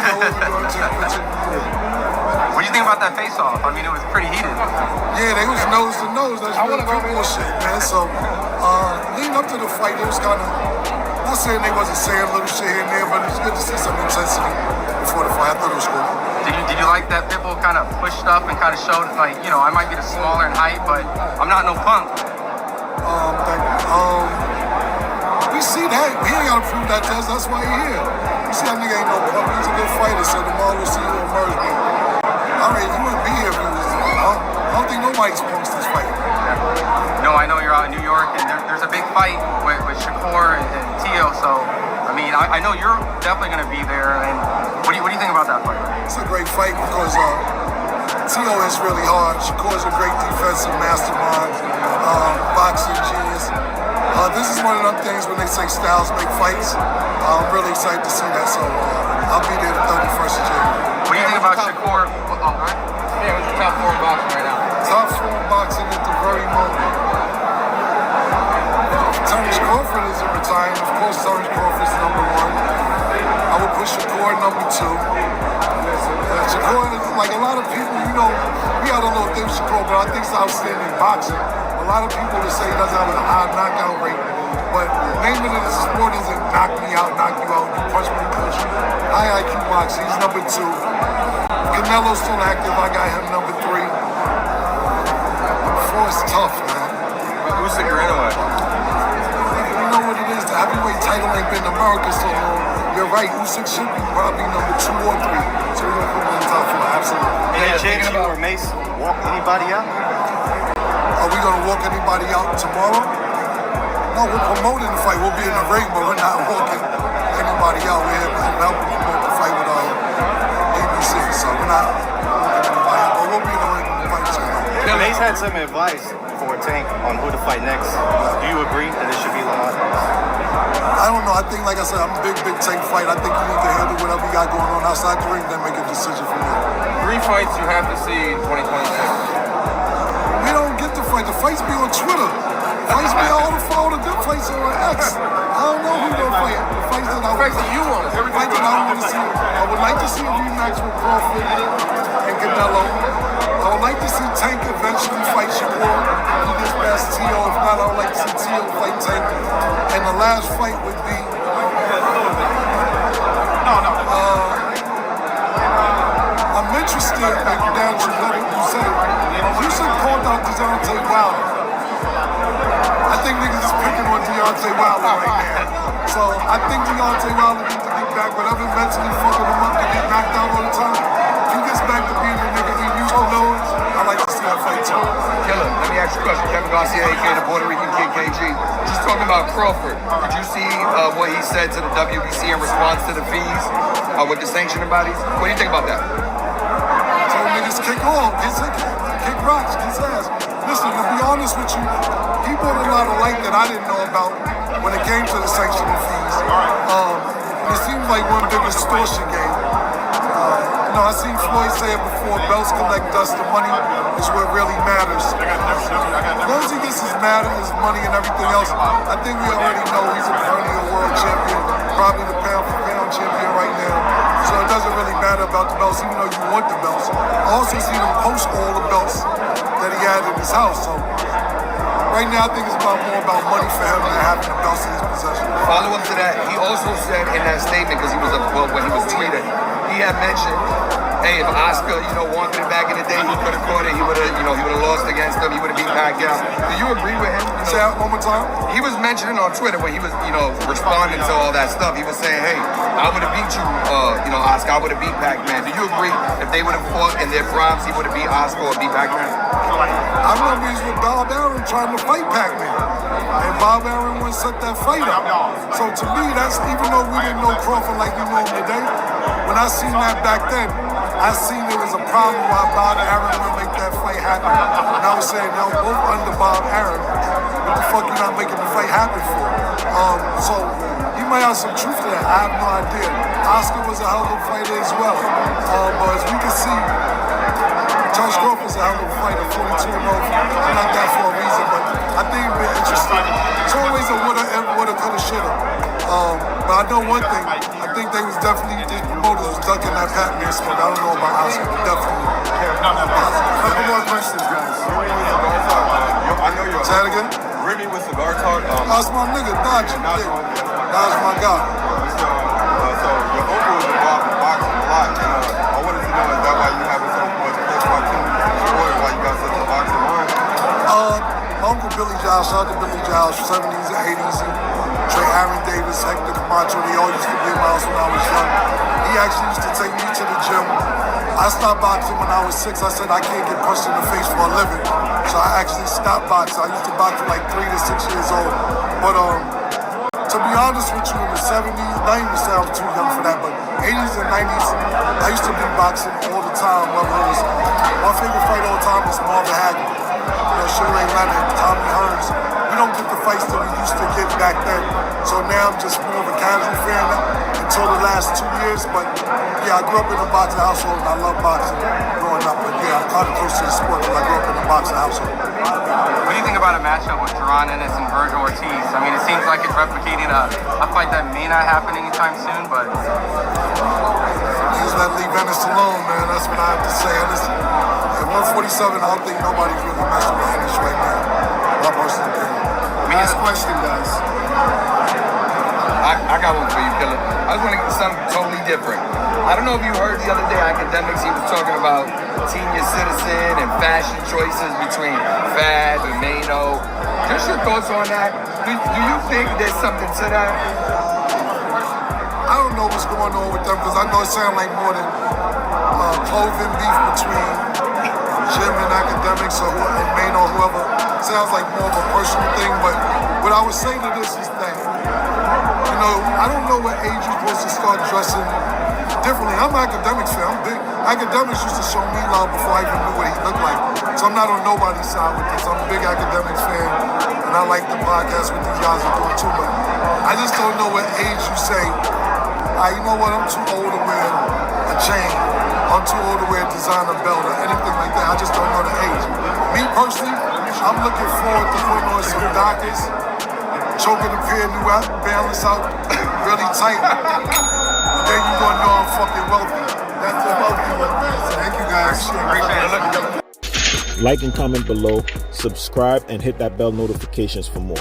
I know what we're going to do. What do you think about that face-off? I mean, it was pretty heated. Yeah, they was nose to nose. That's real football shit, man. So, leading up to the fight, it was kind of, not saying they wasn't saying little shit here and there, but it's good to see some intensity before the fight. I thought it was cool. Did you like that Pitbull kind of pushed up and kind of showed, like, you know, I might be the smaller in height, but I'm not no punk. Thank you. We see that. He ain't got to prove that to us. That's why he here. You see that nigga ain't no punk. He's a good fighter, so tomorrow we'll see who emerge. But, he wouldn't be here if he was. I don't think nobody's punks this fight. No, I know you're out in New York, and there's a big fight with Shakur and Teo, so, I mean, I know you're definitely going to be there, and what do you think about that fight? It's a great fight because Teo is really hard. Shakur's a great defensive mastermind, boxing genius. This is one of them things when they say styles make fights. I'm really excited to see that, so I'll be there the 31st of January. What do you think about Shakur? Yeah, what's your top 4 in boxing right now? Top 4 in boxing at the very moment. Terrence Crawford is retiring. Of course, Terrence Crawford is number 1. I would put Shakur number 2. Shakur, like a lot of people, you know, we had a little thing with Shakur, but I think it's outstanding boxing. A lot of people would say he doesn't have a high knockout rate, but the name of the sport isn't knock me out, knock you out, you punch me, punch you. High IQ boxing, he's number 2. Canelo's still active, I got him number 3. 4 is tough, man. Who's the great one? You know what it is, the heavyweight title ain't been in America so long. You're right, Usyk should be probably number 2 or 3. So we're gonna put him in the top 4, absolutely. Yeah, James or Mace walk anybody out? Are we gonna walk anybody out tomorrow? No, we're promoting the fight. We'll be in the ring, but we're not walking anybody out. We're here helping promote the fight with ABC, so we're not walking anybody out, but we'll be in the ring when the fight's going on. Mace had some advice for Tank on who to fight next. Do you agree that it should be Lamont? I don't know. I think, like I said, I'm a big Tank fight. I think you need to handle whatever you got going on outside the ring, then make a decision from there. 3 fights you have to see in 2026. We don't get the fight. The fights be on Twitter. Fights be all the follow the good fights are on X. I don't know who gonna fight. The fights that I want to see. I would like to see a rematch with Crawford and Canelo. I would like to see Tank eventually fight Shakur. He gets past Teo. If not, I would like to see Teo fight Tank. And the last fight would be I'm interested in down to what you said. You should call out Deontay Wilder. I think niggas is picking on Deontay Wilder right now. So I think Deontay Wilder needs to get back, whatever mentally fucking him up to get knocked out all the time. If he gets back to being the nigga he used to know, I like to see that fight too. Killer, let me ask you a question. Kevin Garcia, aka the Puerto Rican Kid KG. Just talking about Crawford. Did you see what he said to the WBC in response to the fees with the sanctioning bodies? What do you think about that? So niggas kick off, kick rocks, kick ass. Listen, to be honest with you, he brought a lot of light that I didn't know about when it came to the sanctioning fees. It seems like one big extortion game. I seen Floyd say it before, belts collect dust, the money is what really matters. As long as he gets his money and everything else, I think we already know he's a perennial world champion, probably the pound-for-pound champion right now. So it doesn't really matter about the belts, even though you want the belts. I also seen him post all the belts that he had in his house. So right now, I think it's more about money for him than having the belts in his possession. Follow up to that, he also said in that statement, because he was when he was tweeting, he had mentioned, hey, if Oscar, wanted it back in the day, he could have caught it. He would have lost against him. He would have beat Pacquiao. Do you agree with him? Say that one more time. He was mentioning on Twitter when he was, responding to all that stuff. He was saying, hey, I would have beat you, Oscar. I would have beat Pac-Man. Do you agree if they would have fought in their primes, he would have beat Oscar or beat Pac-Man? I remember he was with Bob Arum trying to fight Pac-Man. And Bob Arum wouldn't set that fight up. So to me, that's, even though we didn't know Crawford like we know him today, when I seen that back then, I seen there was a problem why Bob Arum would make that fight happen. And I was saying, now both under Bob Arum, what the fuck you not making the fight happen for? So he might have some truth to that. I have no idea. Oscar was a hell of a fighter as well. But as we can see, Josh Crawford's a hell of a fighter, 42-0. I'm not that for a reason, but I think it'd be interesting. It's always a woulda, coulda, shoulda. But I know one thing. I think they was definitely, these promoters was ducking that Pac-Man smoke. I don't know about Oscar, but definitely. Couple more questions, guys. I know you're. Say that again? Remy with Cigar Talk. That's my nigga, Dodge. Dodge my guy. So your uncle was involved in boxing a lot, and I wanted to know, is that why you having so much close proximity to Shakur, why you got such a boxing mind? My uncle Billy Giles, shout out to Billy Giles, 70s and 80s. Trey Aaron Davis, Hector Camacho, they all used to be in my house when I was young. He actually used to take me to the gym. I stopped boxing when I was 6. I said I can't get punched in the face for a living. So I actually stopped boxing. I used to box from like 3 to 6 years old. But to be honest with you, in the 70s, not even say I was too young for that, but 80s and 90s, I used to be boxing all the time. Whether it was my favorite fight all the time was Marvin Hagler. Sugar Ray Leonard, Tommy Hearns. We don't get the fights that we used to get back then. So now I'm just more of a casual fan until the last 2 years. But yeah, I grew up in a boxing household and I love boxing growing up. But yeah, I'm kind of close to the sport because I grew up in a boxing household. What do you think about a matchup with Jaron Ennis and Virgil Ortiz? I mean, it seems like it's replicating a fight that may not happen anytime soon, but... Just let Lee Venice alone, man. That's what I have to say. At 147, I don't think nobody's really messing with Ennis right now. My personal opinion. Last question, guys. I got one for you, Killer. I was going to get something totally different. I don't know if you heard the other day, Academics, he was talking about senior citizen and fashion choices between Fab and Mano. Just your thoughts on that. Do you think there's something to that? I don't know what's going on with them because I know it sounds like more than clothing beef between Jim and Academics or Mano or whoever. Sounds like more of a personal thing, but what I would say to this is that, I don't know what age you're supposed to start dressing differently. I'm an Academics fan. I'm big. Academics used to show me love before I even knew what he looked like. So I'm not on nobody's side with this. I'm a big Academics fan, and I like the podcast what these guys are doing too, but I just don't know what age you say, you know what, I'm too old to wear a chain. I'm too old to wear a designer belt or anything like that. I just don't know the age. Me personally, I'm looking forward to putting on some Dockers, choking the pair new out, balance out really tight. Then you're gonna know I'm fucking wealthy. That's the wealthy one, man. So thank you guys. Appreciate it. Like and comment below, subscribe, and hit that bell notifications for more.